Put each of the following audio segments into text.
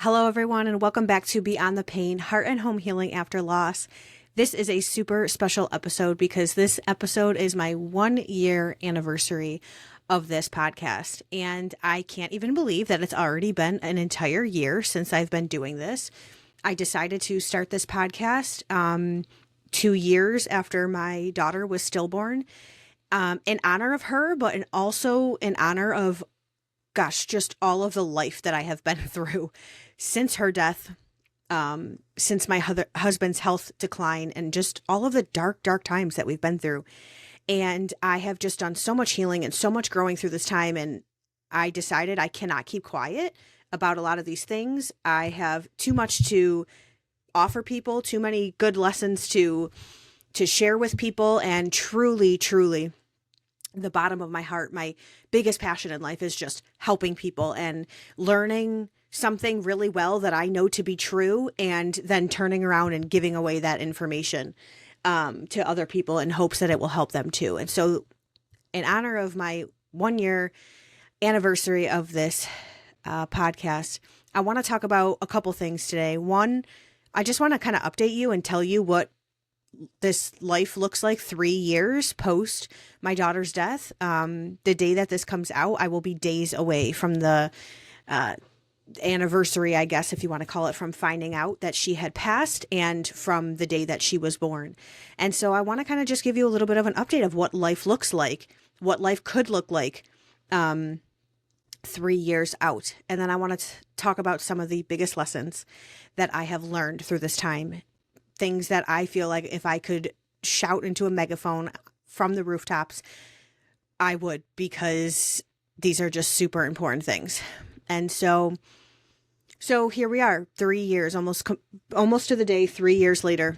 Hello, everyone, and welcome back to Beyond the Pain Heart and Home Healing After Loss. This is a super special episode because this episode is my 1 year anniversary of this podcast. And I can't even believe that it's already been an entire year since I've been doing this. I decided to start this podcast 2 years after my daughter was stillborn, in honor of her, but also in honor of, just all of the life that I have been through since her death, since my husband's health decline, and just all of the dark, dark times that we've been through. And I have just done so much healing and so much growing through this time. And I decided I cannot keep quiet about a lot of these things. I have too much to offer people, too many good lessons to share with people. And truly, truly, the bottom of my heart, my biggest passion in life is just helping people and learning something really well that I know to be true, and then turning around and giving away that information to other people in hopes that it will help them too. And so in honor of my 1 year anniversary of this podcast, I want to talk about a couple things today. One, I just want to kind of update you and tell you what this life looks like 3 years post my daughter's death. The day that this comes out, I will be days away from the anniversary, I guess, if you want to call it, from finding out that she had passed and from the day that she was born. And so I want to kind of just give you a little bit of an update of what life looks like, what life could look like 3 years out. And then I want to talk about some of the biggest lessons that I have learned through this time. Things that I feel like if I could shout into a megaphone from the rooftops, I would, because these are just super important things. And so here we are, 3 years, almost to the day, 3 years later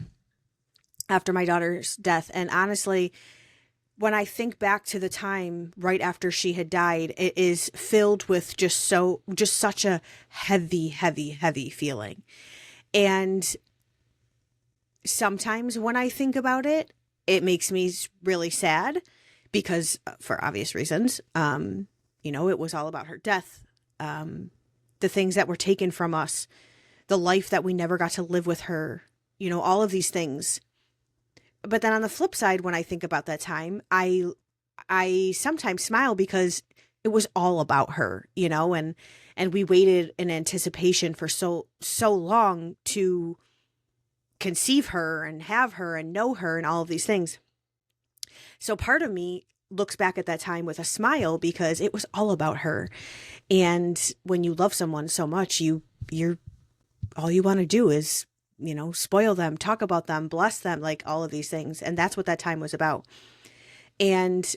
after my daughter's death. And honestly, when I think back to the time right after she had died, it is filled with just such a heavy, heavy, heavy feeling. And sometimes when I think about it, it makes me really sad because, for obvious reasons, it was all about her death. The things that were taken from us, the life that we never got to live with her, all of these things. But then on the flip side, when I think about that time, I sometimes smile because it was all about her, and we waited in anticipation for so long to conceive her and have her and know her and all of these things. So part of me looks back at that time with a smile because it was all about her. And when you love someone so much, you're all you want to do is, spoil them, talk about them, bless them, like all of these things. And that's what that time was about. And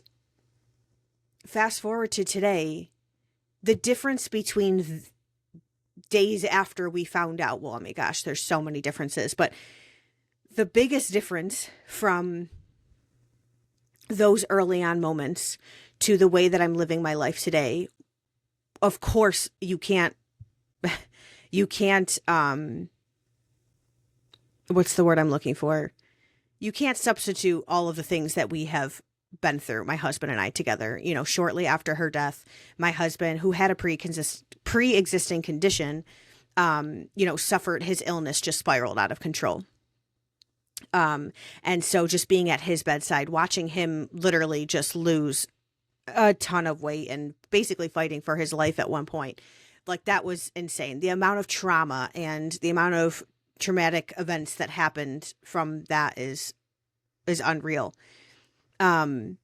fast forward to today, the difference between days after we found out, well, oh my gosh, there's so many differences, but the biggest difference from those early on moments to the way that I'm living my life today, of course, you can't, what's the word I'm looking for? You can't substitute all of the things that we have been through, my husband and I together. Shortly after her death, my husband, who had a pre-existing condition, suffered, his illness just spiraled out of control. And so just being at his bedside, watching him literally just lose a ton of weight and basically fighting for his life at one point, like that was insane. The amount of trauma and the amount of traumatic events that happened from that is unreal. And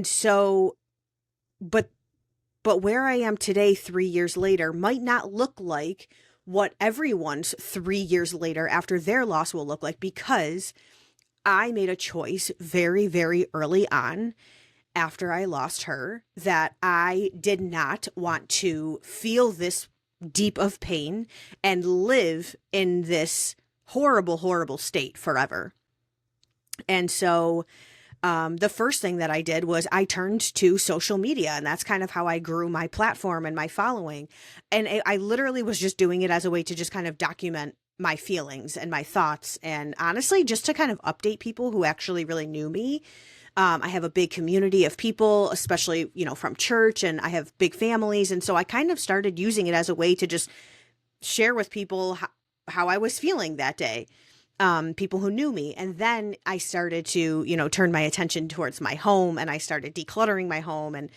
so, but where I am today, 3 years later, might not look like what everyone's 3 years later after their loss will look like, because I made a choice very, very early on after I lost her that I did not want to feel this deep of pain and live in this horrible, horrible state forever. And so the first thing that I did was I turned to social media, and that's kind of how I grew my platform and my following. And I literally was just doing it as a way to just kind of document my feelings and my thoughts, and honestly, just to kind of update people who actually really knew me I have a big community of people, especially, from church, and I have big families. And so I kind of started using it as a way to just share with people how I was feeling that day. People who knew me. And then I started to, turn my attention towards my home, and I started decluttering my home and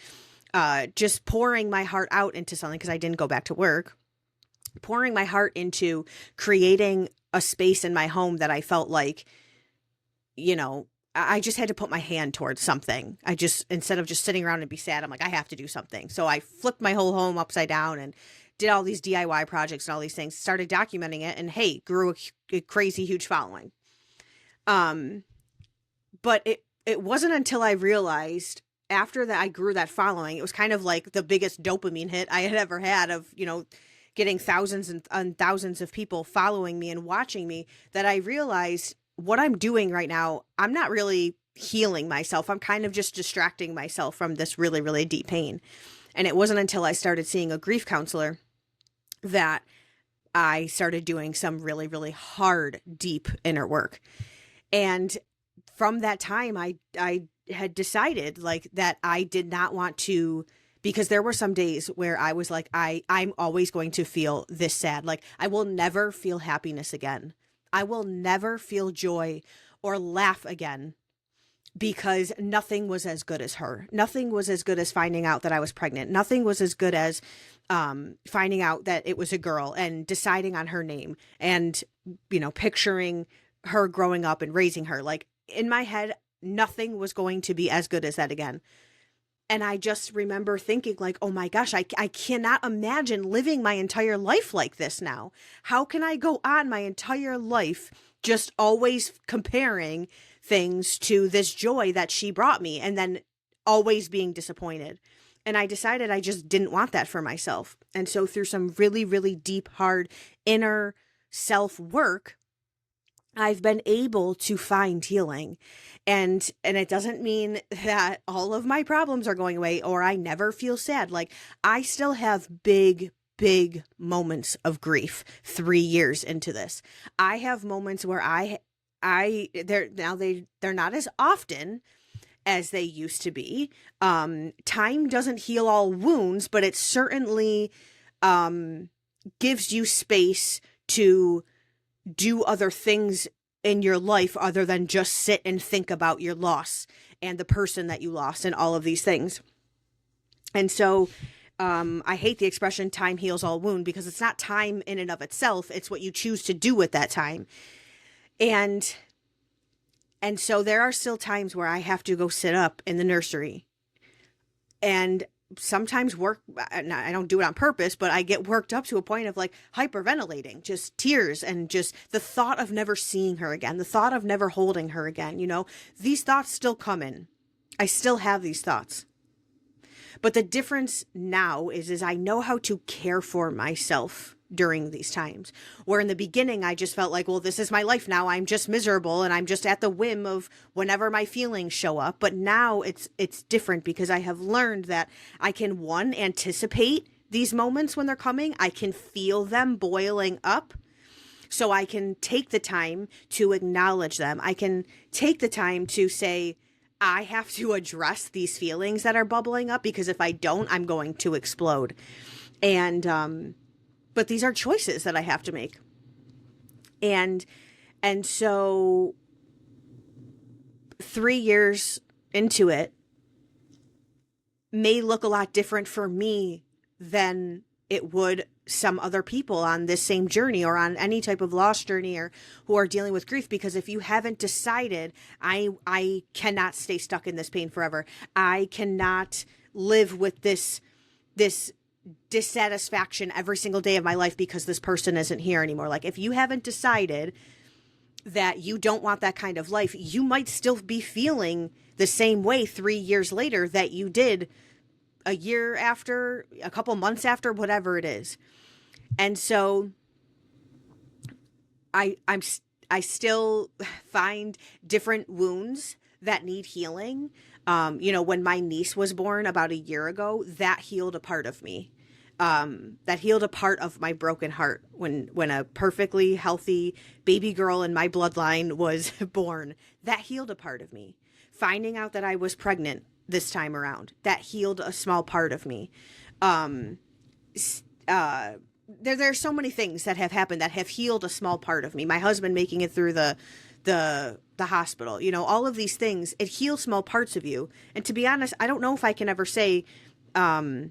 just pouring my heart out into something, because I didn't go back to work, pouring my heart into creating a space in my home that I felt like, I just had to put my hand towards something. Instead of just sitting around and be sad, I'm like, I have to do something. So I flipped my whole home upside down and did all these DIY projects and all these things, started documenting it, and hey, grew a crazy, huge following. But it wasn't until I realized after that I grew that following, it was kind of like the biggest dopamine hit I had ever had of, getting thousands and thousands of people following me and watching me, that I realized what I'm doing right now, I'm not really healing myself. I'm kind of just distracting myself from this really, really deep pain. And it wasn't until I started seeing a grief counselor that I started doing some really, really hard, deep inner work. And from that time, I had decided like that I did not want to, because there were some days where I was like, I'm always going to feel this sad. Like I will never feel happiness again. I will never feel joy or laugh again, because nothing was as good as her. Nothing was as good as finding out that I was pregnant. Nothing was as good as finding out that it was a girl and deciding on her name and, picturing her growing up and raising her. Like in my head, nothing was going to be as good as that again. And I just remember thinking like, oh my gosh, I cannot imagine living my entire life like this now. How can I go on my entire life just always comparing things to this joy that she brought me and then always being disappointed? And I decided I just didn't want that for myself. And so through some really, really deep, hard inner self-work, I've been able to find healing. And it doesn't mean that all of my problems are going away or I never feel sad. Like I still have big, big moments of grief 3 years into this. I have moments where they're not as often as they used to be. Time doesn't heal all wounds, but it certainly gives you space to do other things in your life other than just sit and think about your loss and the person that you lost and all of these things. And so I hate the expression time heals all wound, because it's not time in and of itself. It's what you choose to do with that time. And so there are still times where I have to go sit up in the nursery and sometimes I don't do it on purpose, but I get worked up to a point of like hyperventilating, just tears, and just the thought of never seeing her again, the thought of never holding her again. These thoughts still come in. I still have these thoughts. But the difference now is I know how to care for myself during these times, where in the beginning I just felt like, well, this is my life now. I'm just miserable and I'm just at the whim of whenever my feelings show up. But now it's different, because I have learned that I can, one, anticipate these moments when they're coming. I can feel them boiling up. So I can take the time to acknowledge them. I can take the time to say, I have to address these feelings that are bubbling up, because if I don't, I'm going to explode. But these are choices that I have to make. And so 3 years into it may look a lot different for me than it would some other people on this same journey or on any type of loss journey or who are dealing with grief. Because if you haven't decided, I cannot stay stuck in this pain forever. I cannot live with this dissatisfaction every single day of my life because this person isn't here anymore. Like if you haven't decided that you don't want that kind of life, you might still be feeling the same way 3 years later that you did a year after, a couple months after, whatever it is. And so I still find different wounds that need healing. When my niece was born about a year ago, that healed a part of me. That healed a part of my broken heart when a perfectly healthy baby girl in my bloodline was born. That healed a part of me. finding out that I was pregnant this time around, that healed a small part of me. There's so many things that have happened that have healed a small part of me. My husband making it through the hospital, all of these things, it heals small parts of you. And to be honest, I don't know if I can ever say, I'll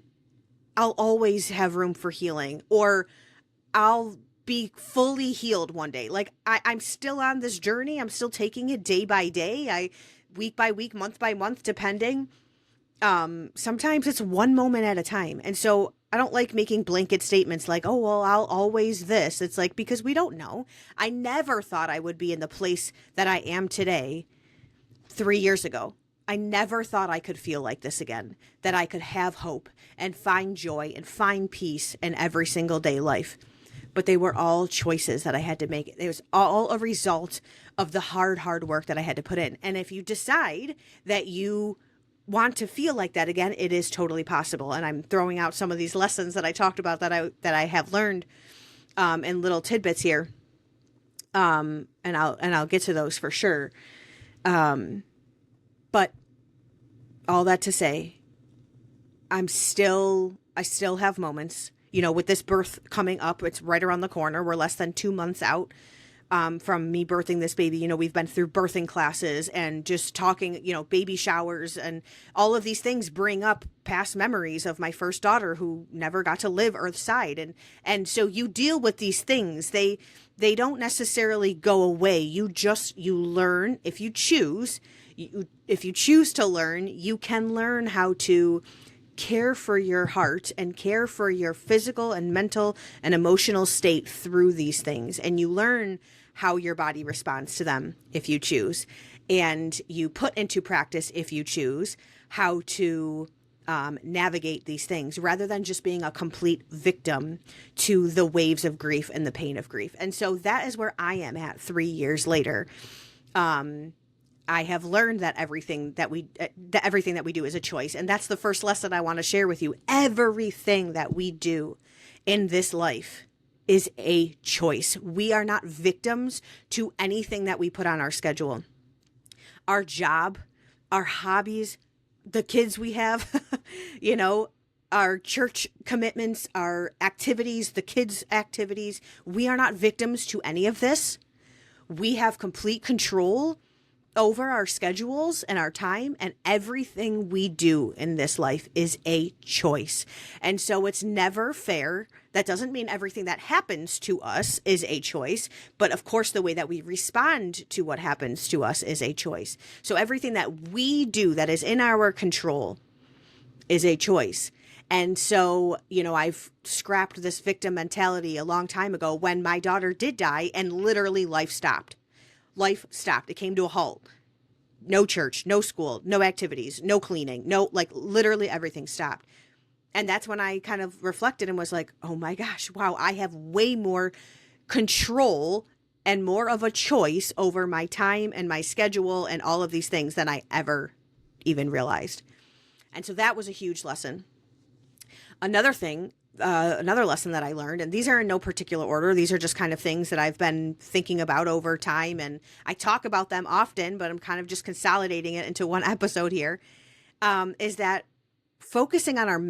always have room for healing, or I'll be fully healed one day. Like I'm still on this journey. I'm still taking it day by day. Week by week, month by month, depending. Sometimes it's one moment at a time. And so I don't like making blanket statements like, oh, well, I'll always this. It's like, because we don't know. I never thought I would be in the place that I am today 3 years ago. I never thought I could feel like this again, that I could have hope and find joy and find peace in every single day life. But they were all choices that I had to make. It was all a result of the hard work that I had to put in. And if you decide that you want to feel like that again, it is totally possible. And I'm throwing out some of these lessons that I talked about that I have learned in little tidbits here. And I'll get to those for sure. But all that to say, I still have moments, with this birth coming up. It's right around the corner. We're less than 2 months out from me birthing this baby. We've been through birthing classes and just talking, baby showers, and all of these things bring up past memories of my first daughter who never got to live earthside. And so you deal with these things. They don't necessarily go away. You learn. If you choose to learn, you can learn how to care for your heart and care for your physical and mental and emotional state through these things. And you learn how your body responds to them if you choose. And you put into practice, if you choose, how to navigate these things rather than just being a complete victim to the waves of grief and the pain of grief. And so that is where I am at 3 years later. I have learned that everything that we do is a choice. And that's the first lesson I want to share with you. Everything that we do in this life is a choice. We are not victims to anything that we put on our schedule. Our job, our hobbies, the kids we have, our church commitments, our activities, the kids' activities. We are not victims to any of this. We have complete control over our schedules and our time, and everything we do in this life is a choice. And so it's never fair. That doesn't mean everything that happens to us is a choice, but of course the way that we respond to what happens to us is a choice. So everything that we do that is in our control is a choice. And so, I've scrapped this victim mentality a long time ago when my daughter did die and literally life stopped. Life stopped. It came to a halt. No church, no school, no activities, no cleaning, literally everything stopped. And that's when I kind of reflected and was like, oh my gosh, wow, I have way more control and more of a choice over my time and my schedule and all of these things than I ever even realized. And so that was a huge lesson. Another lesson that I learned, and these are in no particular order. These are just kind of things that I've been thinking about over time, and I talk about them often, but I'm kind of just consolidating it into one episode here, is that focusing on our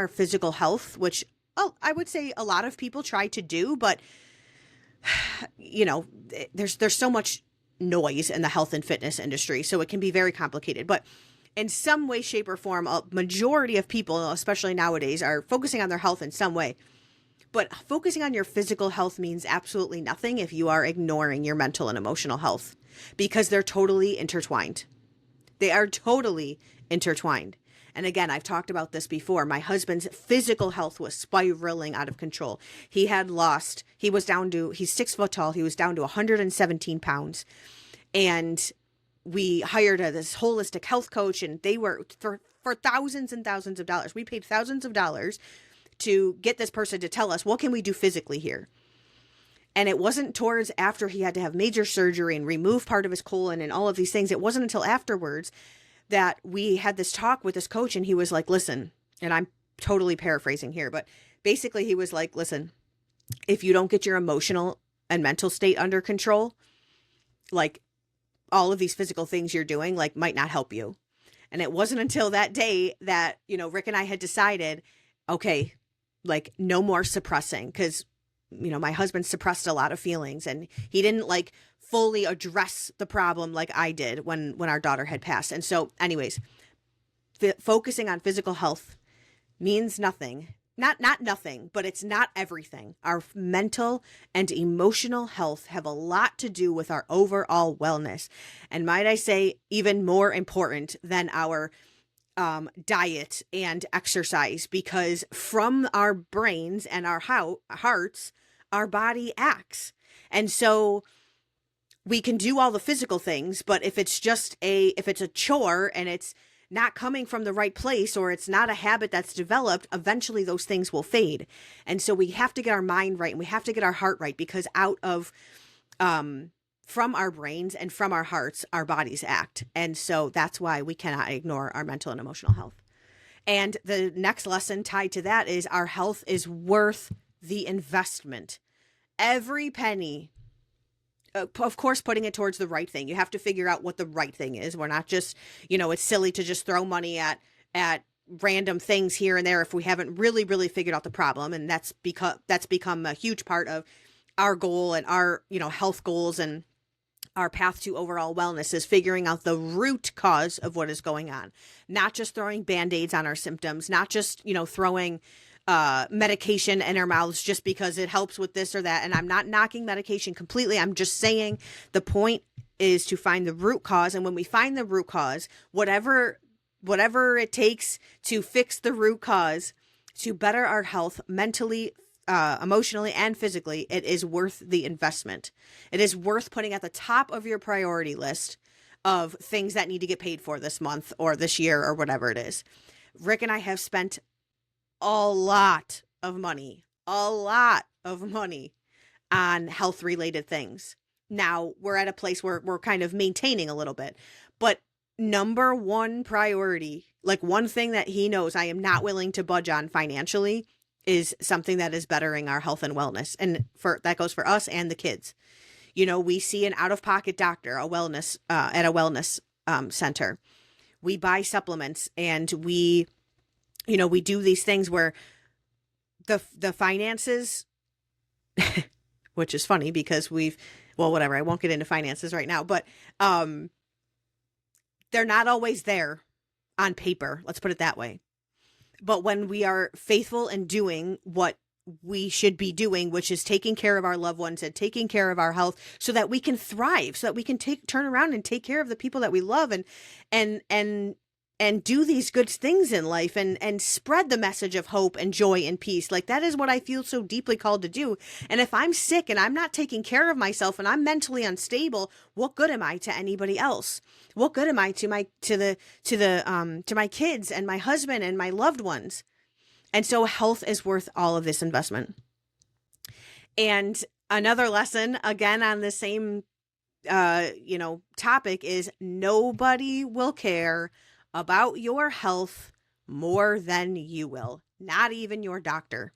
physical health, which I would say a lot of people try to do, but there's so much noise in the health and fitness industry, so it can be very complicated. But in some way, shape, or form, a majority of people, especially nowadays, are focusing on their health in some way. But focusing on your physical health means absolutely nothing if you are ignoring your mental and emotional health, because they're totally intertwined. They are totally intertwined. And again, I've talked about this before. My husband's physical health was spiraling out of control. He's 6 foot tall. He was down to 117 pounds. And we hired this holistic health coach, and they were for thousands and thousands of dollars. We paid thousands of dollars to get this person to tell us, what can we do physically here? And it wasn't towards after he had to have major surgery and remove part of his colon and all of these things. It wasn't until afterwards that we had this talk with this coach, and he was like, listen, and I'm totally paraphrasing here, but basically he was like, listen, if you don't get your emotional and mental state under control, like all of these physical things you're doing like might not help you. And it wasn't until that day that, Rick and I had decided, okay, like no more suppressing, because, my husband suppressed a lot of feelings and he didn't like fully address the problem like I did when our daughter had passed. And so anyways, focusing on physical health means nothing. Not nothing, but it's not everything. Our mental and emotional health have a lot to do with our overall wellness. And might I say, even more important than our diet and exercise, because from our brains and our hearts, our body acts. And so we can do all the physical things, but if it's a chore and it's not coming from the right place, or it's not a habit that's developed, eventually those things will fade. And so we have to get our mind right and we have to get our heart right, because out of, from our brains and from our hearts, our bodies act. And so that's why we cannot ignore our mental and emotional health. And the next lesson tied to that is our health is worth the investment. Every penny, of course, putting it towards the right thing. You have to figure out what the right thing is. We're not just, it's silly to just throw money at random things here and there if we haven't really, really figured out the problem. And that's become a huge part of our goal and our, health goals and our path to overall wellness is figuring out the root cause of what is going on, not just throwing Band-Aids on our symptoms, not just, throwing medication in our mouths just because it helps with this or that. And I'm not knocking medication completely. I'm just saying the point is to find the root cause. And when we find the root cause, whatever it takes to fix the root cause, to better our health mentally, emotionally, and physically, it is worth the investment. It is worth putting at the top of your priority list of things that need to get paid for this month or this year or whatever it is. Rick and I have spent a lot of money on health related things. Now we're at a place where we're kind of maintaining a little bit, but number one priority, like one thing that he knows I am not willing to budge on financially, is something that is bettering our health and wellness. And that goes for us and the kids. We see an out-of-pocket doctor, at a wellness center. We buy supplements and we do these things where the finances, which is funny because whatever, I won't get into finances right now, but they're not always there on paper. Let's put it that way. But when we are faithful in doing what we should be doing, which is taking care of our loved ones and taking care of our health so that we can thrive, so that we can turn around and take care of the people that we love and do these good things in life and spread the message of hope and joy and peace. Like, that is what I feel so deeply called to do. And if I'm sick and I'm not taking care of myself and I'm mentally unstable, what good am I to anybody else? What good am I to my kids and my husband and my loved ones? And so health is worth all of this investment. And another lesson, again, on the same, topic, is nobody will care about your health more than you will, not even your doctor.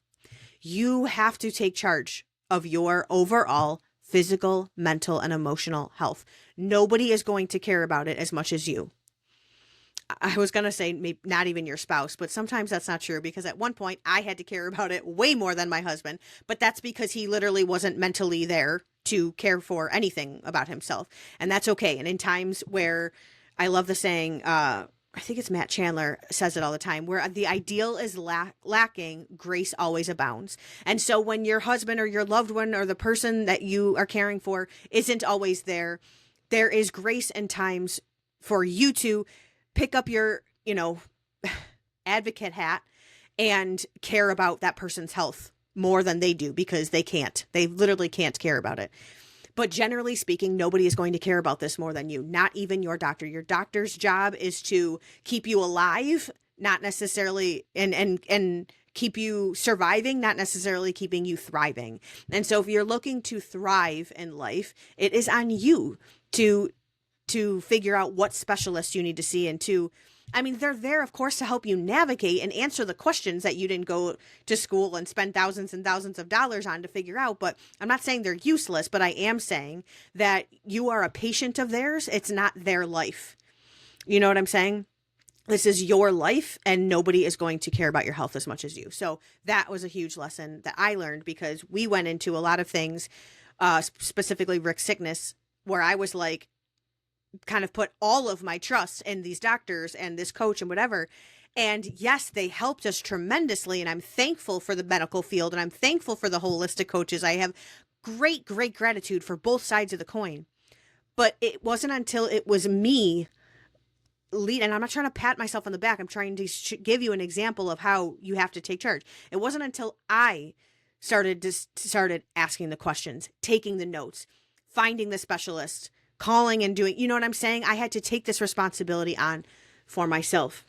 You have to take charge of your overall physical, mental, and emotional health. Nobody is going to care about it as much as you. I was going to say maybe not even your spouse, but sometimes that's not true, because at one point I had to care about it way more than my husband, but that's because he literally wasn't mentally there to care for anything about himself. And that's okay. And in times where, I love the saying, I think it's Matt Chandler says it all the time, where the ideal is lacking, grace always abounds. And so when your husband or your loved one or the person that you are caring for isn't always there, there is grace and times for you to pick up your, advocate hat and care about that person's health more than they do, because they literally can't care about it. But generally speaking, nobody is going to care about this more than you, not even your doctor. Your doctor's job is to keep you alive, not necessarily, and keep you surviving, not necessarily keeping you thriving. And so if you're looking to thrive in life, it is on you to figure out what specialists you need to see and to I mean, they're there, of course, to help you navigate and answer the questions that you didn't go to school and spend thousands and thousands of dollars on to figure out. But I'm not saying they're useless, but I am saying that you are a patient of theirs. It's not their life. You know what I'm saying? This is your life, and nobody is going to care about your health as much as you. So that was a huge lesson that I learned, because we went into a lot of things, specifically Rick's sickness, where I was like, kind of put all of my trust in these doctors and this coach and whatever. And yes, they helped us tremendously. And I'm thankful for the medical field, and I'm thankful for the holistic coaches. I have great, great gratitude for both sides of the coin. But it wasn't until it was me and I'm not trying to pat myself on the back. I'm trying to give you an example of how you have to take charge. It wasn't until I started asking the questions, taking the notes, finding the specialist, calling and doing, you know what I'm saying? I had to take this responsibility on for myself.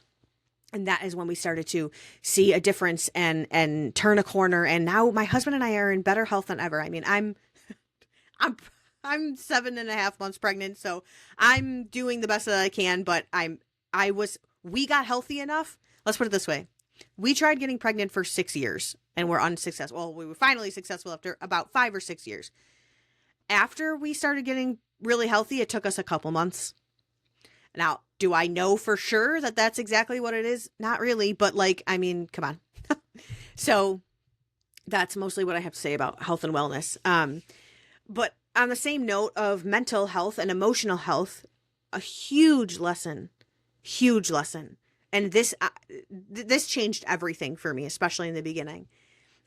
And that is when we started to see a difference and turn a corner. And now my husband and I are in better health than ever. I mean, I'm 7.5 months pregnant, so I'm doing the best that I can, but we got healthy enough. Let's put it this way. We tried getting pregnant for 6 years and were unsuccessful. Well, we were finally successful after about 5 or 6 years. After we started getting really healthy, it took us a couple months. Now, do I know for sure that that's exactly what it is? Not really, but I mean, come on. So that's mostly what I have to say about health and wellness. But on the same note of mental health and emotional health, a huge lesson. And this changed everything for me, especially in the beginning.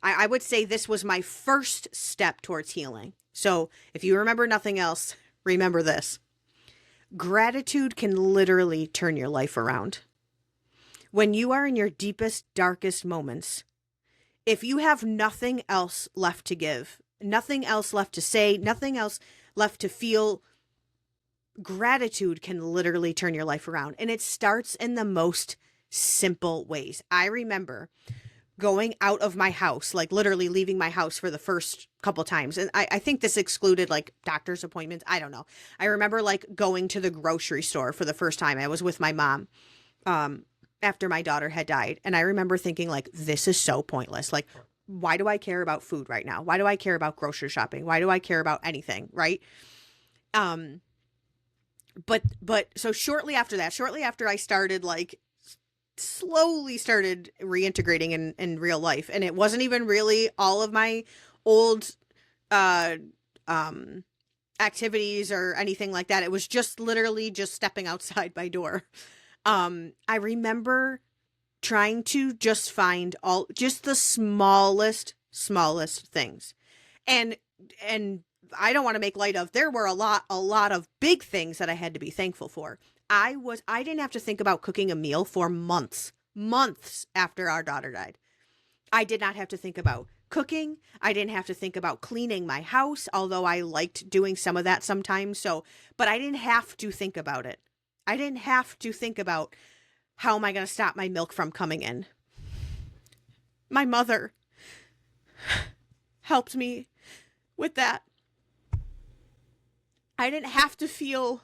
I would say this was my first step towards healing. So if you remember nothing else, remember this. Gratitude can literally turn your life around. When you are in your deepest, darkest moments, if you have nothing else left to give, nothing else left to say, nothing else left to feel, gratitude can literally turn your life around. And it starts in the most simple ways. I remember going out of my house, literally leaving my house for the first couple times. And I think this excluded doctor's appointments. I don't know. I remember going to the grocery store for the first time. I was with my mom after my daughter had died. And I remember thinking this is so pointless. Why do I care about food right now? Why do I care about grocery shopping? Why do I care about anything? Right. But so shortly after I started slowly started reintegrating in real life. And it wasn't even really all of my old activities or anything like that. It was just literally just stepping outside my door. I remember trying to just find just the smallest things. And I don't want to make light of, there were a lot of big things that I had to be thankful for. I didn't have to think about cooking a meal for months after our daughter died. I did not have to think about cooking. I didn't have to think about cleaning my house, although I liked doing some of that sometimes. But I didn't have to think about it. I didn't have to think about, how am I going to stop my milk from coming in? My mother helped me with that. I didn't have to feel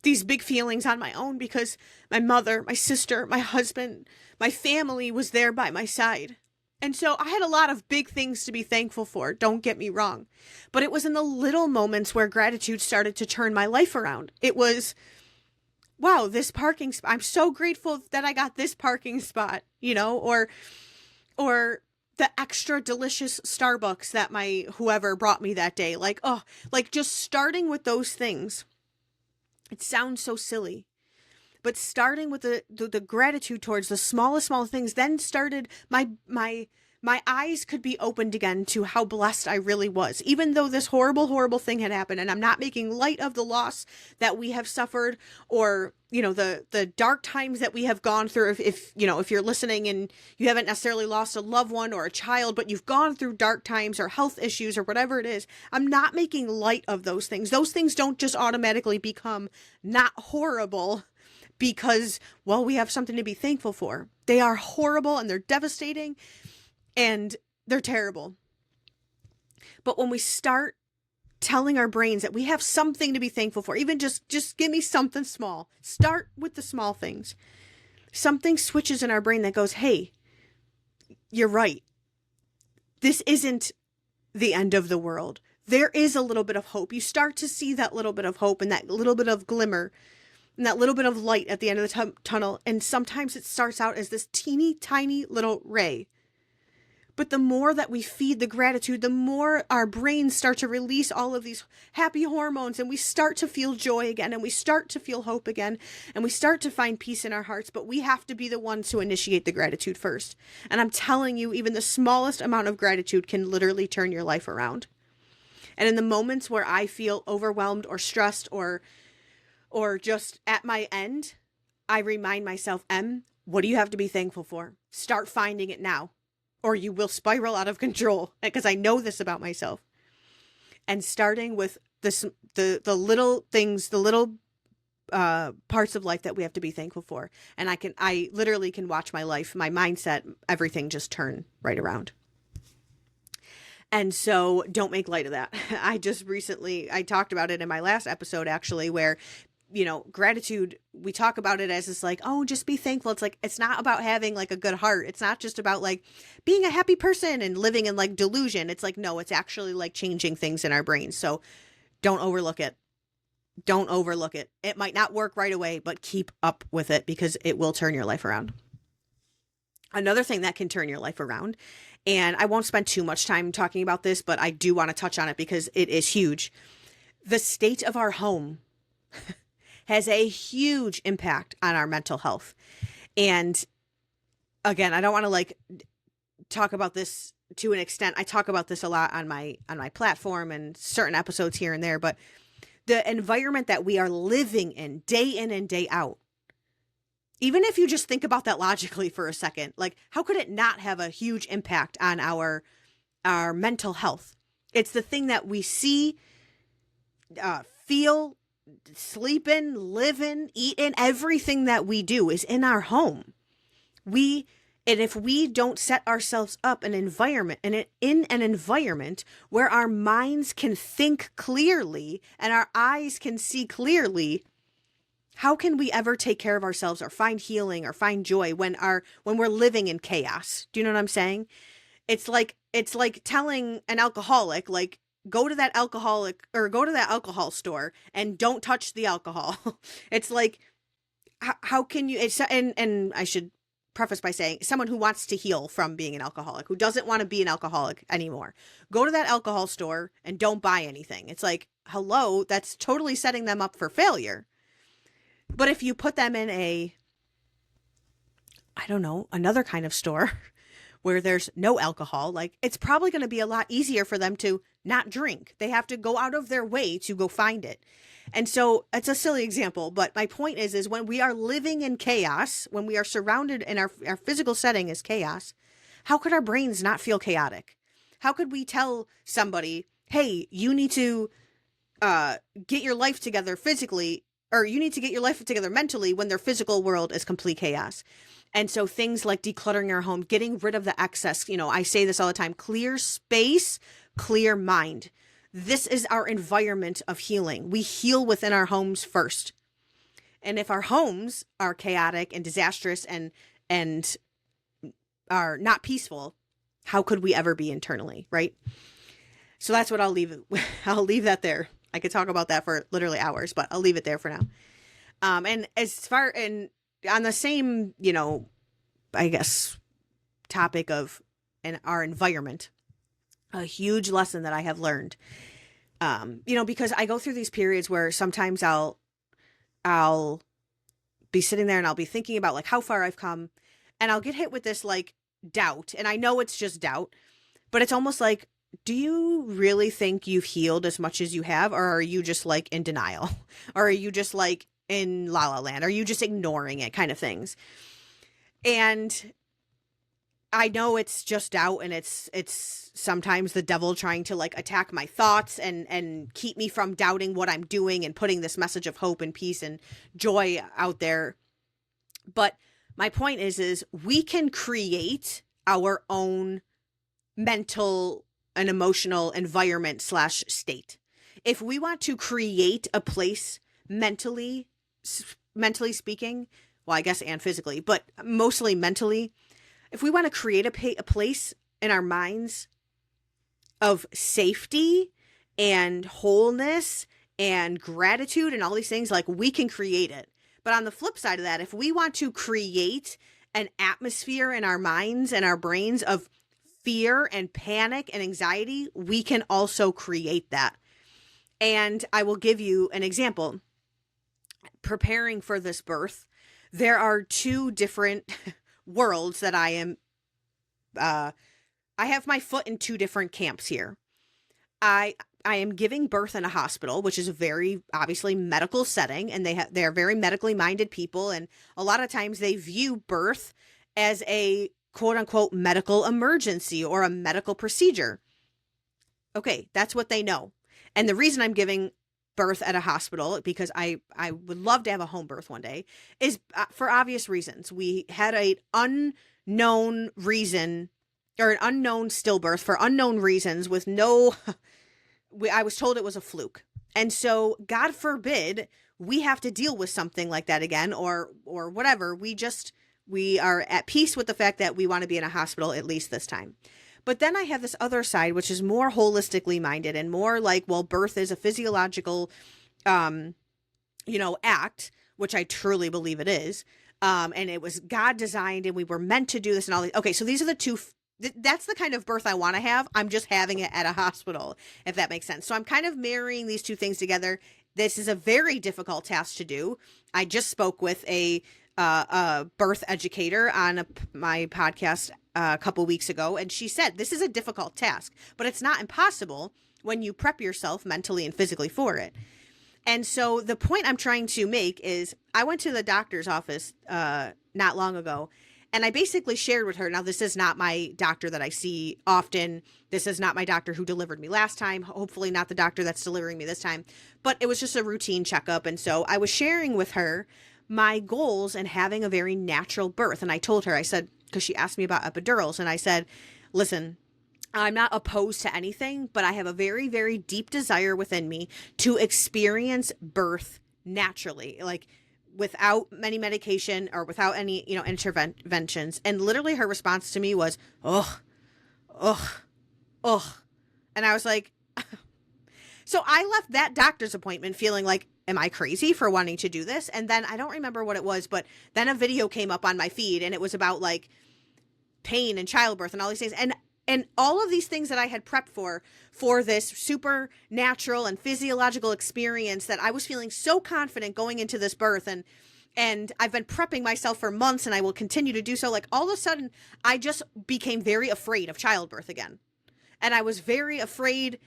these big feelings on my own, because my mother, my sister, my husband, my family was there by my side. And so I had a lot of big things to be thankful for, don't get me wrong. But it was in the little moments where gratitude started to turn my life around. It was, wow, this parking spot, I'm so grateful that I got this parking spot, or the extra delicious Starbucks that my whoever brought me that day. Just starting with those things. It sounds so silly, but starting with the gratitude towards the small things, then started my eyes could be opened again to how blessed I really was, even though this horrible thing had happened. And I'm not making light of the loss that we have suffered, or, the dark times that we have gone through. If you're listening and you haven't necessarily lost a loved one or a child, but you've gone through dark times or health issues or whatever it is, I'm not making light of those things. Those things don't just automatically become not horrible because, we have something to be thankful for. They are horrible and they're devastating and they're terrible. But when we start telling our brains that we have something to be thankful for. Even just give me something small. Start with the small things. Something switches in our brain that goes, hey, you're right. This isn't the end of the world. There is a little bit of hope. You start to see that little bit of hope and that little bit of glimmer and that little bit of light at the end of the tunnel. And sometimes it starts out as this teeny tiny little ray. But the more that we feed the gratitude, the more our brains start to release all of these happy hormones, and we start to feel joy again, and we start to feel hope again, and we start to find peace in our hearts. But we have to be the ones who initiate the gratitude first. And I'm telling you, even the smallest amount of gratitude can literally turn your life around. And in the moments where I feel overwhelmed or stressed or just at my end, I remind myself, what do you have to be thankful for? Start finding it now, or you will spiral out of control, because I know this about myself. And starting with the little things, the little parts of life that we have to be thankful for. And I literally can watch my life, my mindset, everything just turn right around. And so don't make light of that. I talked about it in my last episode, actually, where, gratitude, we talk about it as this like, oh, just be thankful. It's like, it's not about having like a good heart. It's not just about like being a happy person and living in like delusion. It's like, no, it's actually like changing things in our brains. So don't overlook it. Don't overlook it. It might not work right away, but keep up with it, because it will turn your life around. Another thing that can turn your life around, and I won't spend too much time talking about this, but I do want to touch on it because it is huge. The state of our home has a huge impact on our mental health. And again, I don't want to like talk about this to an extent. I talk about this a lot on my platform and certain episodes here and there, but the environment that we are living in and day out, even if you just think about that logically for a second, like how could it not have a huge impact on our mental health? It's the thing that we see, feel, sleep in, live in, eat in. Everything that we do is in our home. And if we don't set ourselves up in an environment where our minds can think clearly and our eyes can see clearly, how can we ever take care of ourselves or find healing or find joy when we're living in chaos? Do you know what I'm saying? It's like telling an alcoholic, like, go to that alcohol store and don't touch the alcohol. It's like, how can you, and I should preface by saying, someone who wants to heal from being an alcoholic, who doesn't want to be an alcoholic anymore, go to that alcohol store and don't buy anything. It's like, hello, that's totally setting them up for failure. But if you put them in another kind of store where there's no alcohol, like, it's probably going to be a lot easier for them to not drink. They have to go out of their way to go find it. And so it's a silly example, but my point is when we are living in chaos, when we are surrounded in our physical setting is chaos, how could our brains not feel chaotic? How could we tell somebody, hey, you need to get your life together physically, or you need to get your life together mentally, when their physical world is complete chaos? And so things like decluttering our home, getting rid of the excess, I say this all the time, clear space, clear mind. This is our environment of healing. We heal within our homes first. And if our homes are chaotic and disastrous and are not peaceful, how could we ever be internally, right? So that's what I'll leave that there. I could talk about that for literally hours, but I'll leave it there for now. And on the same, I guess, topic of our environment, a huge lesson that I have learned, because I go through these periods where sometimes I'll be sitting there and I'll be thinking about like how far I've come, and I'll get hit with this like doubt. And I know it's just doubt, but it's almost like, do you really think you've healed as much as you have? Or are you just like in denial? Or are you just like in la la land? Are you just ignoring it, kind of things? And I know it's just doubt, and it's sometimes the devil trying to like attack my thoughts and keep me from doubting what I'm doing and putting this message of hope and peace and joy out there. But my point is we can create our own mental and emotional environment / state. if we want to create a place mentally speaking, well, I guess, and physically, but mostly mentally, if we want to create a place in our minds of safety and wholeness and gratitude and all these things, like, we can create it. But on the flip side of that, if we want to create an atmosphere in our minds and our brains of fear and panic and anxiety, we can also create that. And I will give you an example. Preparing for this birth, there are two different worlds that I am, I have my foot in two different camps here. I am giving birth in a hospital, which is a very obviously medical setting, and they are very medically minded people, and a lot of times they view birth as a quote unquote medical emergency or a medical procedure. Okay, that's what they know. And the reason I'm giving birth at a hospital, because I would love to have a home birth one day, is for obvious reasons. We had an unknown reason, or an unknown stillbirth for unknown reasons with no, I was told it was a fluke. And so God forbid we have to deal with something like that again, or whatever. We are at peace with the fact that we want to be in a hospital at least this time. But then I have this other side, which is more holistically minded and more like, well, birth is a physiological, act, which I truly believe it is. And it was God designed and we were meant to do this and all these. Okay, so these are the two. That's the kind of birth I want to have. I'm just having it at a hospital, if that makes sense. So I'm kind of marrying these two things together. This is a very difficult task to do. I just spoke with a birth educator on my podcast a couple weeks ago, and she said this is a difficult task, but it's not impossible when you prep yourself mentally and physically for it. And so the point I'm trying to make is I went to the doctor's office not long ago, and I basically shared with her, now this is not my doctor that I see often. This is not my doctor who delivered me last time, hopefully not the doctor that's delivering me this time, but it was just a routine checkup. And so I was sharing with her my goals and having a very natural birth. And I told her, I said, because she asked me about epidurals, and I said, listen, I'm not opposed to anything, but I have a very, very deep desire within me to experience birth naturally, like without any medication or without any, interventions. And literally her response to me was, ugh. And I was like, so I left that doctor's appointment feeling like, am I crazy for wanting to do this? And then I don't remember what it was, but then a video came up on my feed and it was about like pain and childbirth and all these things. And all of these things that I had prepped for this supernatural and physiological experience that I was feeling so confident going into this birth. And I've been prepping myself for months and I will continue to do so. Like all of a sudden, I just became very afraid of childbirth again. And I was very afraid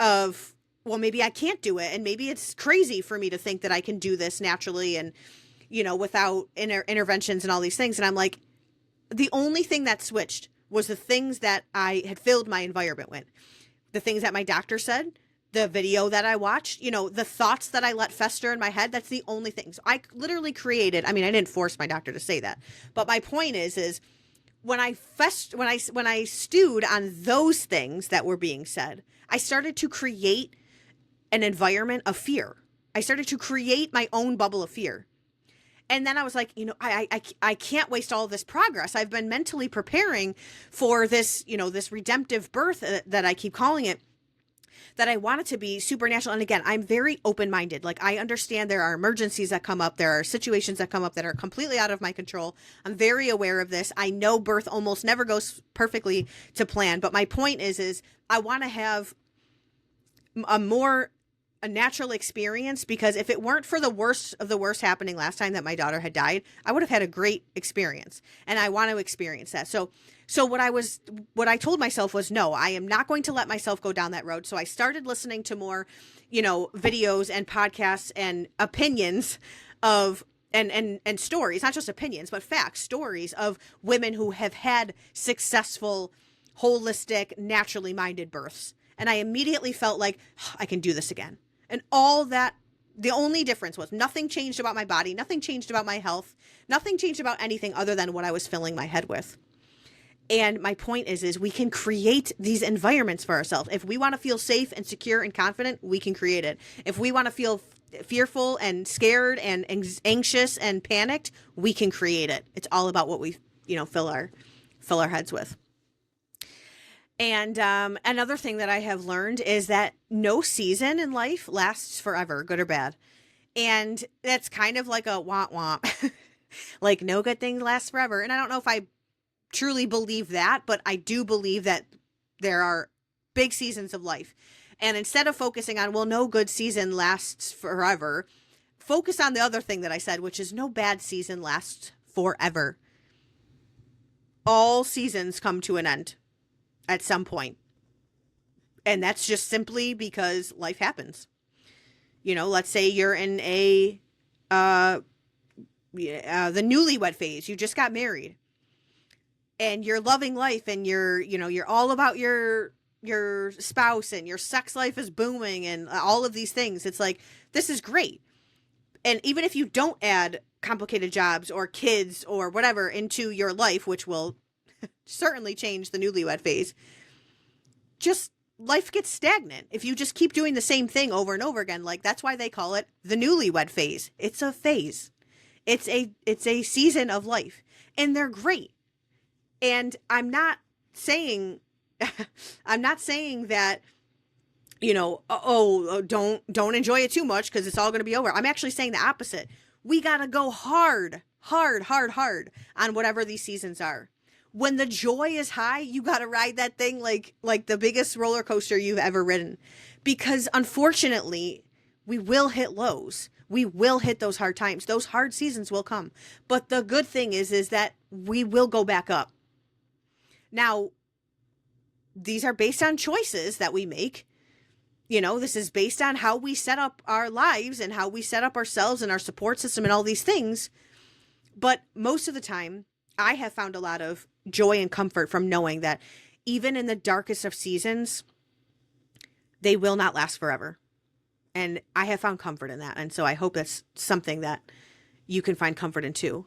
of, well, maybe I can't do it. And maybe it's crazy for me to think that I can do this naturally and, without interventions and all these things. And I'm like, the only thing that switched was the things that I had filled my environment with. The things that my doctor said, the video that I watched, the thoughts that I let fester in my head. That's the only thing. So I literally created, I didn't force my doctor to say that. But my point is when I stewed on those things that were being said, I started to create an environment of fear. I started to create my own bubble of fear. And then I was like, I can't waste all of this progress. I've been mentally preparing for this, this redemptive birth that I keep calling it, that I want it to be supernatural. And again, I'm very open-minded. Like I understand there are emergencies that come up. There are situations that come up that are completely out of my control. I'm very aware of this. I know birth almost never goes perfectly to plan. But my point is I want to have a natural experience, because if it weren't for the worst of the worst happening last time that my daughter had died, I would have had a great experience, and I want to experience that. So what I told myself was, no, I am not going to let myself go down that road. So I started listening to more, videos and podcasts and opinions of, and stories, not just opinions, but facts, stories of women who have had successful, holistic, naturally minded births. And I immediately felt like, I can do this again. And all that, the only difference was nothing changed about my body, nothing changed about my health, nothing changed about anything other than what I was filling my head with. And my point is we can create these environments for ourselves. If we want to feel safe and secure and confident, we can create it. If we want to feel fearful and scared and anxious and panicked, we can create it. It's all about what we, fill our heads with. And another thing that I have learned is that no season in life lasts forever, good or bad. And that's kind of like a womp womp. Like, no good thing lasts forever. And I don't know if I truly believe that, but I do believe that there are big seasons of life. And instead of focusing on, well, no good season lasts forever, focus on the other thing that I said, which is no bad season lasts forever. All seasons come to an end at some point. And that's just simply because life happens. Let's say you're in the newlywed phase. You just got married. And you're loving life, and you're all about your spouse, and your sex life is booming, and all of these things. It's like, this is great. And even if you don't add complicated jobs or kids or whatever into your life, which will certainly change the newlywed phase, just life gets stagnant. If you just keep doing the same thing over and over again, like, that's why they call it the newlywed phase. It's a phase. It's a season of life, and they're great. And I'm not saying that, don't enjoy it too much because it's all going to be over. I'm actually saying the opposite. We got to go hard on whatever these seasons are. When the joy is high, you got to ride that thing like the biggest roller coaster you've ever ridden, because unfortunately we will hit lows. We will hit those hard times. Those hard seasons will come. But the good thing is that we will go back up. Now, these are based on choices that we make. This is based on how we set up our lives and how we set up ourselves and our support system and all these things. But most of the time, I have found a lot of joy and comfort from knowing that even in the darkest of seasons, they will not last forever. And I have found comfort in that. And so I hope that's something that you can find comfort in too.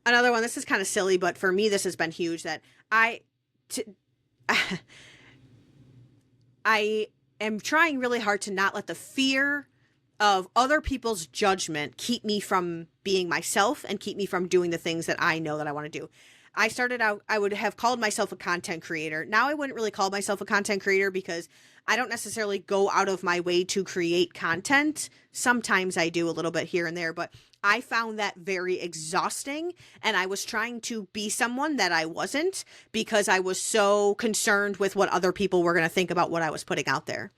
Another one, this is kind of silly, but for me, this has been huge, that I am trying really hard to not let the fear of other people's judgment keep me from being myself and keep me from doing the things that I know that I want to do. I started out, I would have called myself a content creator. Now I wouldn't really call myself a content creator because I don't necessarily go out of my way to create content. Sometimes I do a little bit here and there, but I found that very exhausting, and I was trying to be someone that I wasn't because I was so concerned with what other people were going to think about what I was putting out there.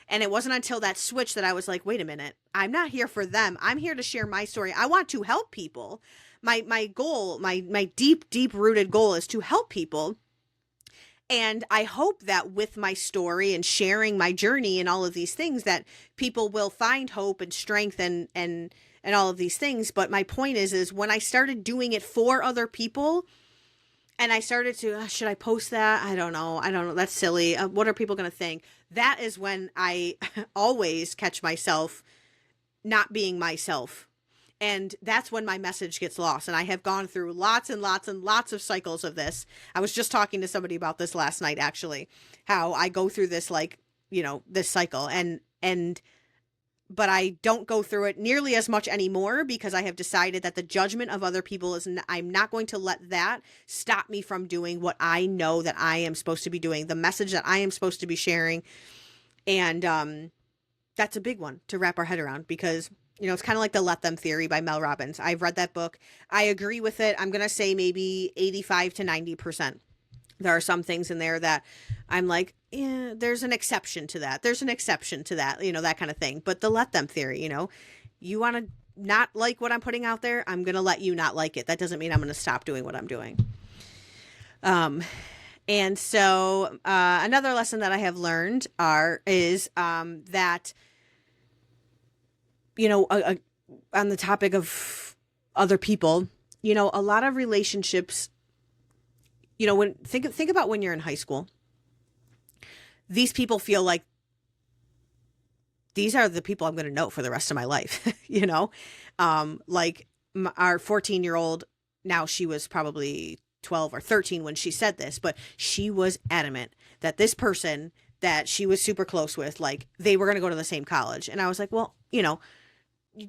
And it wasn't until that switch that I was like, wait a minute, I'm not here for them. I'm here to share my story. I want to help people. My goal, my deep rooted goal is to help people. And I hope that with my story and sharing my journey and all of these things, that people will find hope and strength and all of these things. But my point is when I started doing it for other people, and I started to, should I post that? I don't know. That's silly. What are people going to think? That is when I always catch myself not being myself. And that's when my message gets lost. And I have gone through lots and lots and lots of cycles of this. I was just talking to somebody about this last night, actually, how I go through this, this cycle. But I don't go through it nearly as much anymore because I have decided that the judgment of other people I'm not going to let that stop me from doing what I know that I am supposed to be doing, the message that I am supposed to be sharing. And that's a big one to wrap our head around because, it's kind of like the Let Them theory by Mel Robbins. I've read that book. I agree with it. I'm going to say maybe 85 to 90%. There are some things in there that I'm like, yeah, there's an exception to that. There's an exception to that, that kind of thing. But the Let Them theory, you want to not like what I'm putting out there, I'm going to let you not like it. That doesn't mean I'm going to stop doing what I'm doing. And so another lesson that I have learned is that, on the topic of other people, a lot of relationships, when think about when you're in high school, these people feel like these are the people I'm going to know for the rest of my life, like our 14-year-old, now she was probably 12 or 13 when she said this, but she was adamant that this person that she was super close with, like, they were going to go to the same college. And I was like, well, you know,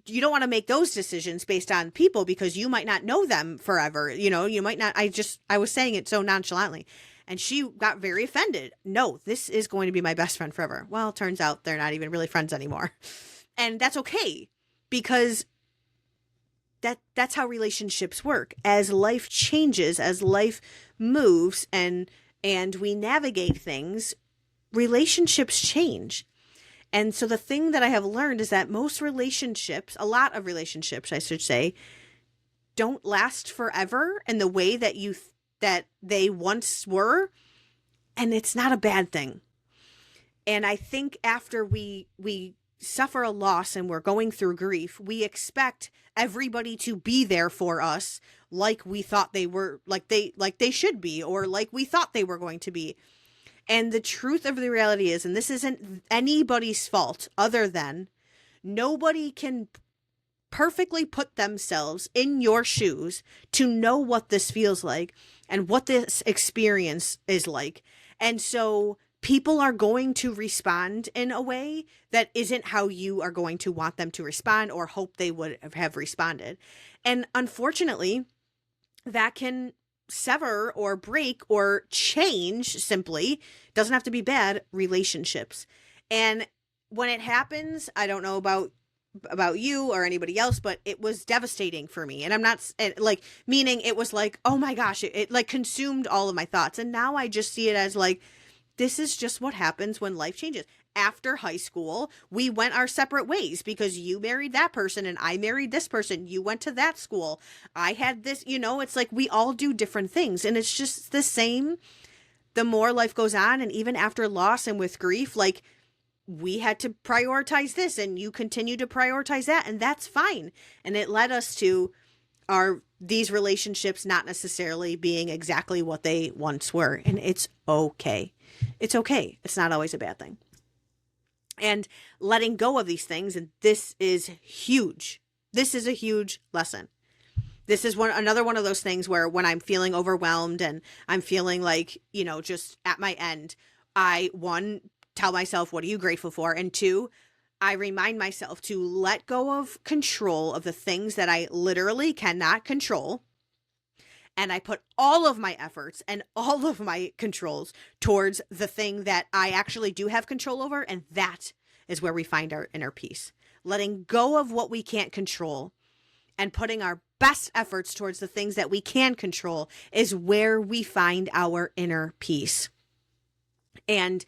you don't want to make those decisions based on people because you might not know them forever. You know, you might not. I was saying it so nonchalantly. And she got very offended. No, this is going to be my best friend forever. Well, it turns out they're not even really friends anymore. And that's okay, because that's how relationships work. As life changes, as life moves, and we navigate things, relationships change. And so the thing that I have learned is that most relationships, a lot of relationships, I should say, don't last forever in the way that that they once were. And it's not a bad thing. And I think after we suffer a loss and we're going through grief, we expect everybody to be there for us like we thought they were, like they should be, or like we thought they were going to be. And the truth of the reality is, and this isn't anybody's fault other than nobody can perfectly put themselves in your shoes to know what this feels like and what this experience is like. And so people are going to respond in a way that isn't how you are going to want them to respond or hope they would have responded. And unfortunately, that can sever or break or change, simply, doesn't have to be bad, relationships. And when it happens, I don't know about you or anybody else, but it was devastating for me. And I'm not like, meaning it was like, oh my gosh, it like consumed all of my thoughts. And now I just see it as like, this is just what happens when life changes. After high school, we went our separate ways because you married that person and I married this person. You went to that school. I had this, you know, it's like we all do different things, and it's just the same. The more life goes on, and even after loss and with grief, like, we had to prioritize this and you continue to prioritize that, and that's fine. And it led us to these relationships not necessarily being exactly what they once were. And it's okay. It's okay. It's not always a bad thing. And letting go of these things, and this is huge. This is a huge lesson. This is another one of those things where when I'm feeling overwhelmed and I'm feeling like, you know, just at my end, I, one, tell myself, what are you grateful for? And two, I remind myself to let go of control of the things that I literally cannot control. And I put all of my efforts and all of my controls towards the thing that I actually do have control over. And that is where we find our inner peace. Letting go of what we can't control and putting our best efforts towards the things that we can control is where we find our inner peace. And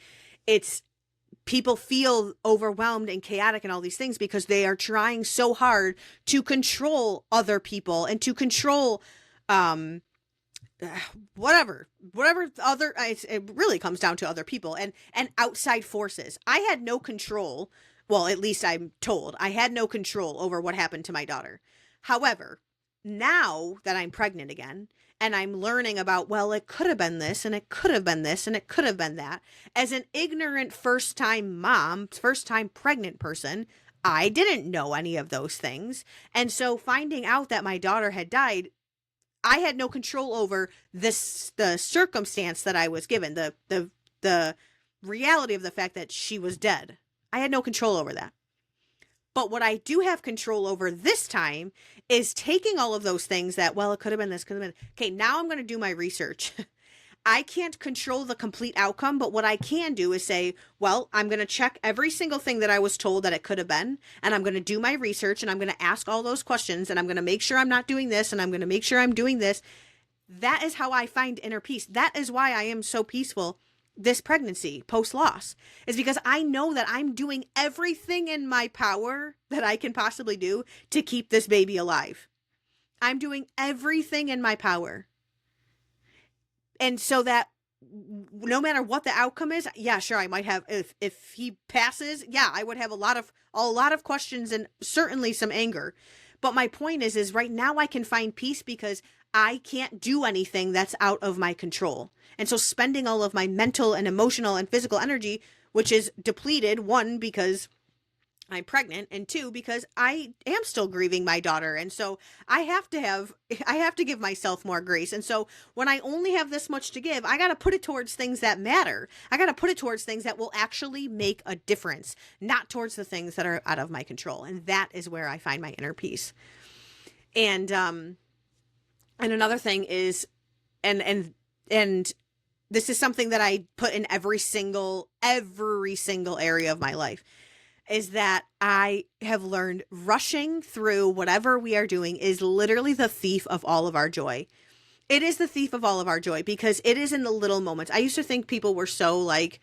people feel overwhelmed and chaotic and all these things because they are trying so hard to control other people and to control whatever other, it really comes down to other people and outside forces. I had no control. Well, at least I'm told I had no control over what happened to my daughter. However, now that I'm pregnant again and I'm learning about, well, it could have been this and it could have been this and it could have been that, as an ignorant first-time mom, first-time pregnant person, I didn't know any of those things. And so finding out that my daughter had died, I had no control over the circumstance that I was given, the reality of the fact that she was dead. I had no control over that. But what I do have control over this time is taking all of those things that, well, it could have been this, could have been. Okay, now I'm going to do my research. I can't control the complete outcome, but what I can do is say, well, I'm going to check every single thing that I was told that it could have been, and I'm going to do my research, and I'm going to ask all those questions, and I'm going to make sure I'm not doing this, and I'm going to make sure I'm doing this. That is how I find inner peace. That is why I am so peaceful this pregnancy post-loss, is because I know that I'm doing everything in my power that I can possibly do to keep this baby alive. I'm doing everything in my power. And so that no matter what the outcome is, yeah, sure, I might have, if he passes, yeah, I would have a lot of questions and certainly some anger. But my point is right now I can find peace because I can't do anything that's out of my control. And so spending all of my mental and emotional and physical energy, which is depleted, one, because I'm pregnant, and 2, because I am still grieving my daughter. And so I have to give myself more grace. And so when I only have this much to give, I got to put it towards things that matter. I got to put it towards things that will actually make a difference, not towards the things that are out of my control. And that is where I find my inner peace. And another thing is, and this is something that I put in every single area of my life, is that I have learned rushing through whatever we are doing is literally the thief of all of our joy. It is the thief of all of our joy, because it is in the little moments. I used to think people were so like,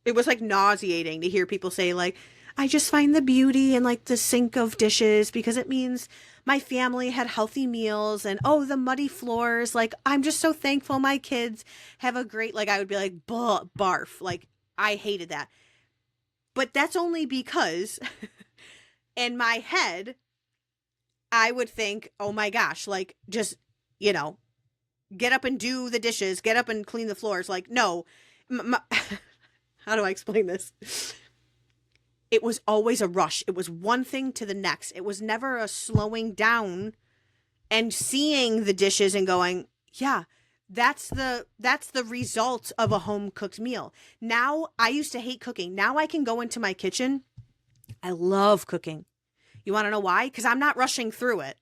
it was like nauseating to hear people say like, I just find the beauty in like the sink of dishes because it means my family had healthy meals, and oh, the muddy floors. Like, I'm just so thankful my kids have a great, like, I would be like, barf. Like, I hated that. But that's only because in my head, I would think, oh my gosh, like, just, get up and do the dishes, get up and clean the floors. Like, no, how do I explain this? It was always a rush. It was one thing to the next. It was never a slowing down and seeing the dishes and going, yeah, that's the result of a home cooked meal. Now, I used to hate cooking. Now I can go into my kitchen. I love cooking. You want to know why? Because I'm not rushing through it.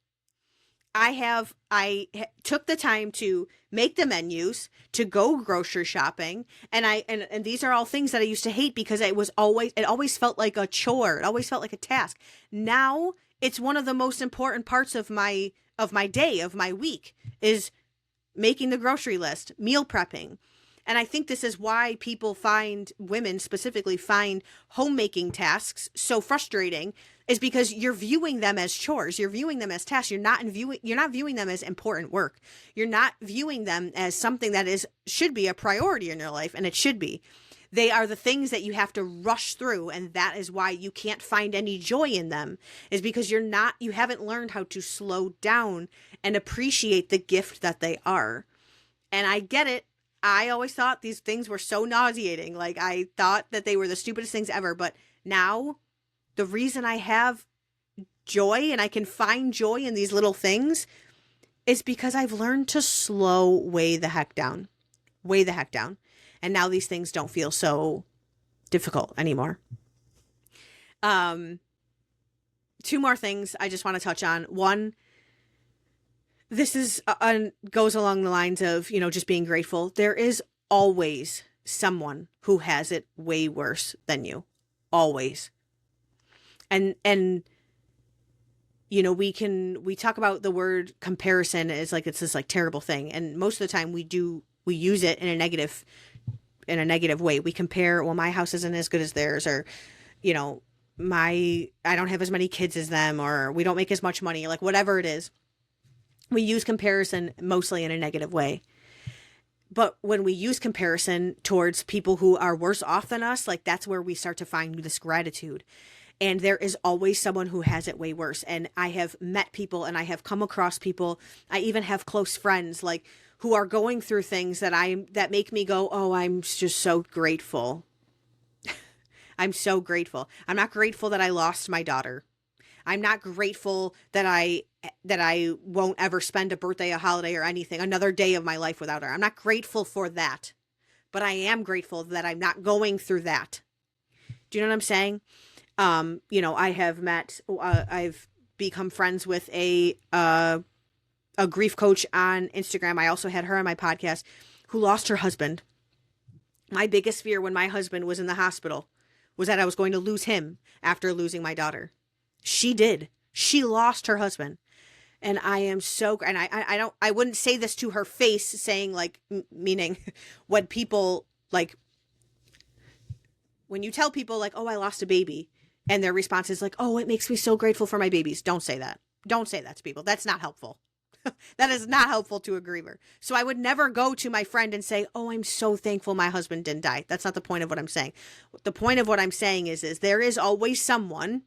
I took the time to make the menus, to go grocery shopping, and these are all things that I used to hate because it always felt like a chore. It always felt like a task. Now it's one of the most important parts of my day, of my week, is making the grocery list, meal prepping. And I think this is why women specifically find homemaking tasks so frustrating, is because you're viewing them as chores. You're viewing them as tasks. You're not viewing them as important work. You're not viewing them as something that should be a priority in your life, and it should be. They are the things that you have to rush through, and that is why you can't find any joy in them, is because you haven't learned how to slow down and appreciate the gift that they are. And I get it. I always thought these things were so nauseating. Like, I thought that they were the stupidest things ever. But now, the reason I have joy and I can find joy in these little things is because I've learned to slow way the heck down. And now these things don't feel so difficult anymore. 2 more things I just want to touch on. One, this goes along the lines of, just being grateful. There is always someone who has it way worse than you. Always. And we talk about the word comparison as like it's this like terrible thing. And most of the time we use it in a negative way. We compare, well, my house isn't as good as theirs, or, I don't have as many kids as them, or we don't make as much money, like whatever it is. We use comparison mostly in a negative way. But when we use comparison towards people who are worse off than us, like, that's where we start to find this gratitude. And there is always someone who has it way worse. And I have met people, and I have come across people. I even have close friends, like, who are going through things that make me go, oh, I'm just so grateful. I'm so grateful. I'm not grateful that I lost my daughter. I'm not grateful that I won't ever spend a birthday, a holiday, or anything, another day of my life without her. I'm not grateful for that, but I am grateful that I'm not going through that. Do you know what I'm saying? I've become friends with a grief coach on Instagram. I also had her on my podcast, who lost her husband. My biggest fear when my husband was in the hospital was that I was going to lose him after losing my daughter. She did. She lost her husband. And I am so, and I wouldn't say this to her face, saying like, meaning when people like, when you tell people like, oh, I lost a baby, and their response is like, oh, it makes me so grateful for my babies. Don't say that. Don't say that to people. That's not helpful. That is not helpful to a griever. So I would never go to my friend and say, oh, I'm so thankful my husband didn't die. That's not the point of what I'm saying. The point of what I'm saying is there is always someone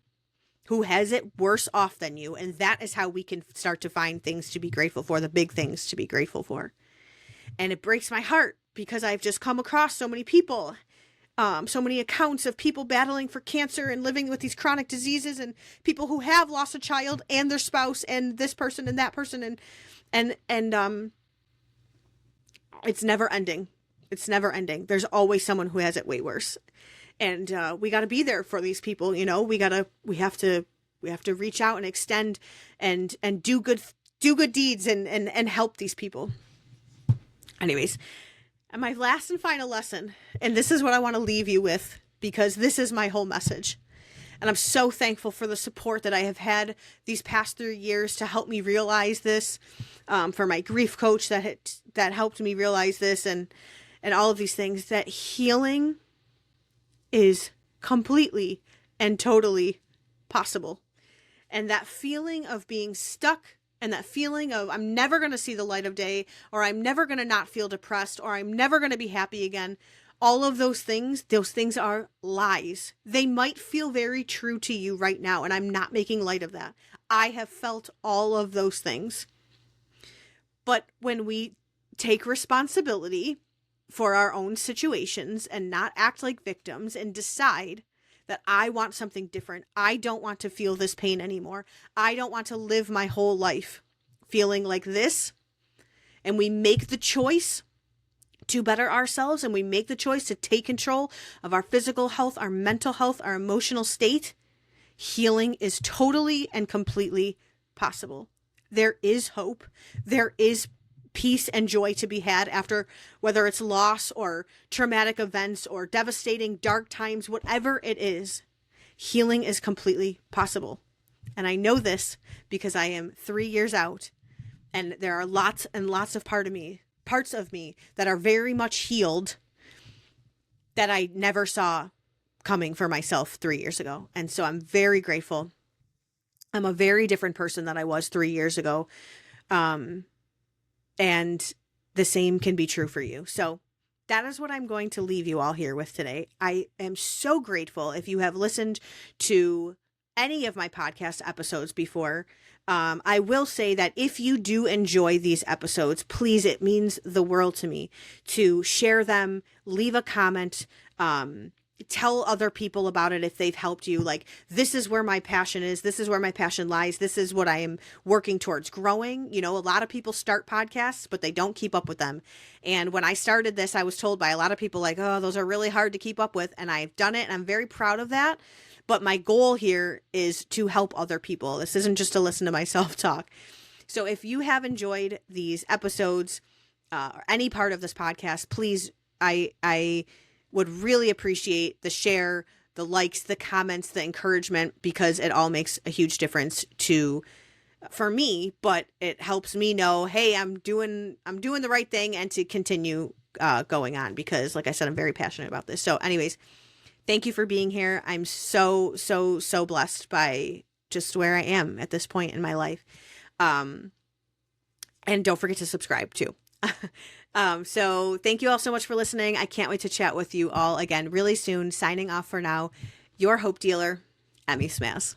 who has it worse off than you. And that is how we can start to find things to be grateful for, the big things to be grateful for. And it breaks my heart because I've just come across so many people so many accounts of people battling for cancer and living with these chronic diseases, and people who have lost a child and their spouse and this person and that person, and it's never ending. It's never ending. There's always someone who has it way worse. And we got to be there for these people, you know. We have to reach out and extend and do good deeds and help these people. Anyways, and my last and final lesson, and this is what I want to leave you with, because this is my whole message. And I'm so thankful for the support that I have had these past 3 years to help me realize this, for my grief coach that helped me realize this, and all of these things, that healing is completely and totally possible. And that feeling of being stuck, and that feeling of I'm never going to see the light of day, or I'm never going to not feel depressed, or I'm never going to be happy again, all of those things are lies. They might feel very true to you right now, and I'm not making light of that. I have felt all of those things. But when we take responsibility for our own situations and not act like victims and decide that I want something different, I don't want to feel this pain anymore, I don't want to live my whole life feeling like this, and we make the choice to better ourselves, and we make the choice to take control of our physical health, our mental health, our emotional state, healing is totally and completely possible. There is hope. There is peace and joy to be had after, whether it's loss or traumatic events or devastating dark times, whatever it is, healing is completely possible. And I know this because I am 3 years out, and there are lots and lots of parts of me that are very much healed that I never saw coming for myself 3 years ago. And so I'm very grateful. I'm a very different person than I was 3 years ago. And the same can be true for you. So that is what I'm going to leave you all here with today. I am so grateful if you have listened to any of my podcast episodes before. I will say that if you do enjoy these episodes, please, it means the world to me to share them, leave a comment, tell other people about it if they've helped you. Like, this is where my passion is. This is where my passion lies. This is what I am working towards growing. You know, a lot of people start podcasts, but they don't keep up with them. And when I started this, I was told by a lot of people like, oh, those are really hard to keep up with. And I've done it, and I'm very proud of that. But my goal here is to help other people. This isn't just to listen to myself talk. So if you have enjoyed these episodes, or any part of this podcast, please, I would really appreciate the share, the likes, the comments, the encouragement, because it all makes a huge difference for me, but it helps me know, hey, I'm doing the right thing, and to continue going on, because like I said, I'm very passionate about this. So anyways, thank you for being here. I'm so blessed by just where I am at this point in my life. And don't forget to subscribe too. So thank you all so much for listening. I can't wait to chat with you all again really soon. Signing off for now, your hope dealer, Emmy Smass.